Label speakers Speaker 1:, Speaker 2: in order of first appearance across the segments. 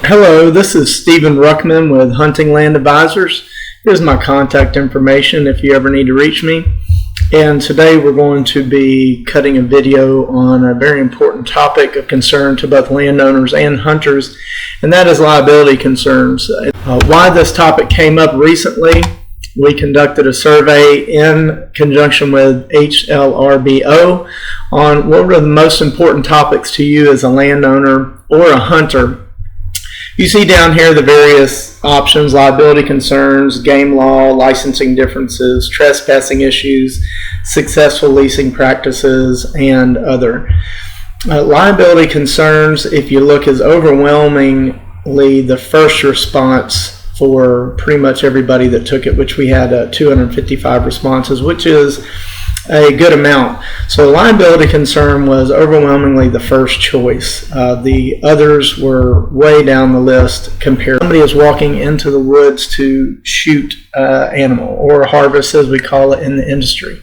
Speaker 1: Hello, this is Stephen Ruckman with Hunting Land Advisors. Here's my contact information if you ever need to reach me. And today we're going to be cutting a video on a very important topic of concern to both landowners and hunters, and that is liability concerns. Why this topic came up recently, we conducted a survey in conjunction with HLRBO on what were the most important topics to you as a landowner or a hunter. You see down here the various options: liability concerns, game law, licensing differences, trespassing issues, successful leasing practices, and other. Liability concerns, if you look, is overwhelmingly the first response for pretty much everybody that took it, which we had 255 responses, which is a good amount. So liability concern was overwhelmingly the first choice. The others were way down the list compared. Somebody is walking into the woods to shoot animal, or harvest as we call it in the industry.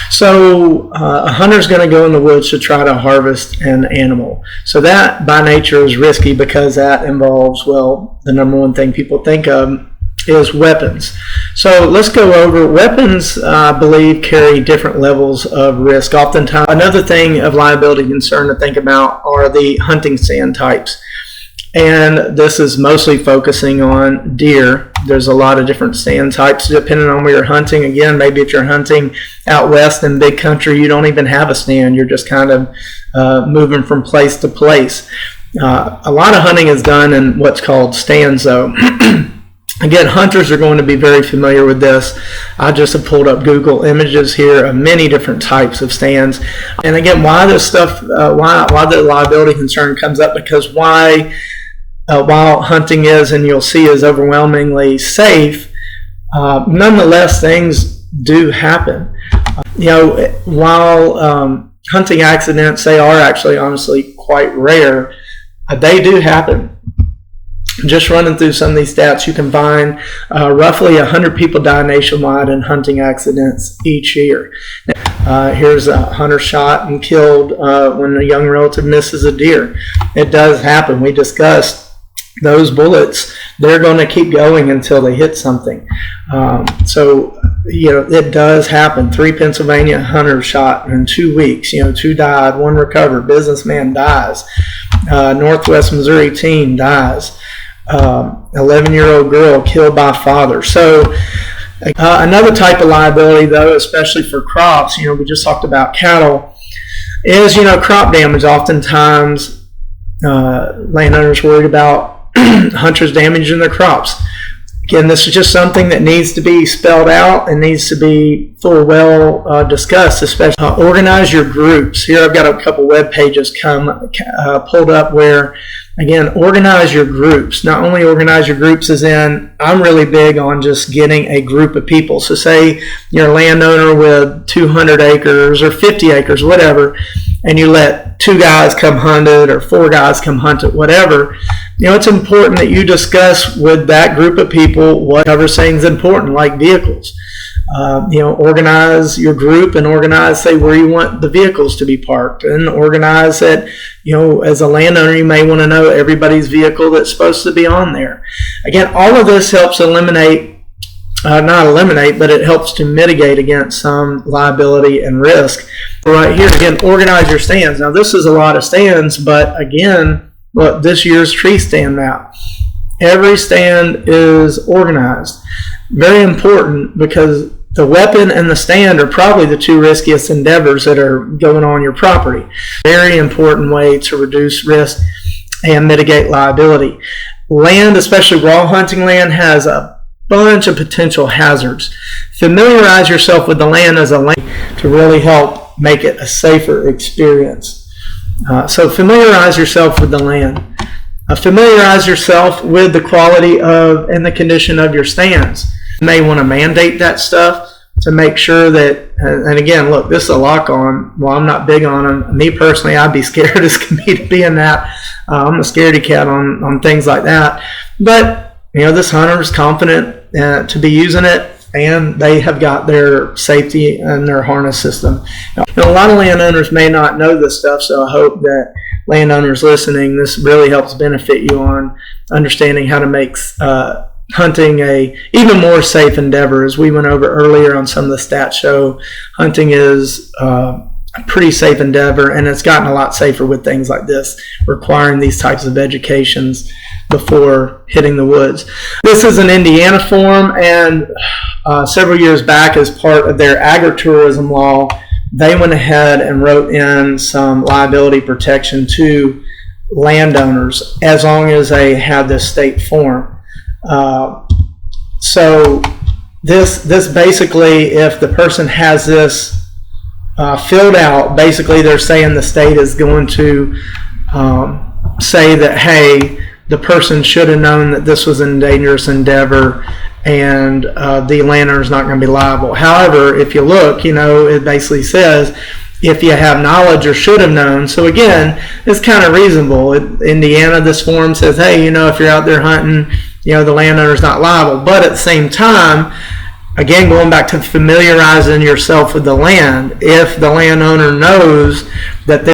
Speaker 1: So a hunter's going to go in the woods to try to harvest an animal. So that by nature is risky because that involves, well, the number one thing people think of is weapons. So let's go over weapons. I believe carry different levels of risk. Oftentimes, another thing of liability concern to think about are the hunting stand types, and this is mostly focusing on deer. There's a lot of different stand types depending on where you're hunting. Again, maybe if you're hunting out west in big country, you don't even have a stand. You're just kind of moving from place to place. A lot of hunting is done in what's called stands, though. Again, hunters are going to be very familiar with this. I just have pulled up Google images here of many different types of stands. And again, why this stuff, why the liability concern comes up, because while hunting is, and you'll see, is overwhelmingly safe, nonetheless, things do happen. While hunting accidents, they are actually honestly quite rare, they do happen. Just running through some of these stats, you can find roughly 100 people die nationwide in hunting accidents each year. Here's a hunter shot and killed when a young relative misses a deer. It does happen. We discussed those bullets. They're going to keep going until they hit something. So it does happen. 3 Pennsylvania hunters shot in 2 weeks. 2 died, 1 recovered. Businessman dies. Northwest Missouri teen dies. 11-year-old girl killed by father. So another type of liability, though, especially for crops, we just talked about cattle, is crop damage. Oftentimes landowners worried about hunters damaging their crops. Again, this is just something that needs to be spelled out and needs to be well discussed, especially organize your groups. Here I've got a couple web pages pulled up where, again, organize your groups. Not only organize your groups as in, I'm really big on just getting a group of people. So say you're a landowner with 200 acres or 50 acres, whatever, and you let 2 guys come hunt it or 4 guys come hunt it, whatever. It's important that you discuss with that group of people whatever thing's important, like vehicles. Organize your group and organize, say, where you want the vehicles to be parked, and organize that, as a landowner, you may want to know everybody's vehicle that's supposed to be on there. Again, all of this helps not eliminate, but it helps to mitigate against some liability and risk. Right here, again, organize your stands. Now, this is a lot of stands, but again, look, this year's tree stand map. Every stand is organized. Very important, because the weapon and the stand are probably the 2 riskiest endeavors that are going on your property. Very important way to reduce risk and mitigate liability. Land, especially raw hunting land, has a bunch of potential hazards. Familiarize yourself with the land as a land to really help make it a safer experience. So familiarize yourself with the land. Familiarize yourself with the quality of and the condition of your stands. You may want to mandate that stuff to make sure that, and again, look, this is a lock-on. Well, I'm not big on them. Me personally, I'd be scared as can be to be in that. I'm a scaredy cat on things like that. But, this hunter is confident to be using it, and they have got their safety and their harness system. Now, a lot of landowners may not know this stuff, so I hope that landowners listening, this really helps benefit you on understanding how to make hunting a even more safe endeavor. As we went over earlier on some of the stats show, hunting is a pretty safe endeavor, and it's gotten a lot safer with things like this, requiring these types of educations before hitting the woods. This is an Indiana form, and several years back, as part of their agritourism law, they went ahead and wrote in some liability protection to landowners as long as they had this state form. So this basically, if the person has this filled out, basically they're saying the state is going to say that, hey, the person should have known that this was a dangerous endeavor, and the landowner is not going to be liable. However, if you look, it basically says if you have knowledge or should have known. So again, it's kind of reasonable. In Indiana, this form says, hey, if you're out there hunting, the landowner is not liable. But at the same time, again, going back to familiarizing yourself with the land, if the landowner knows that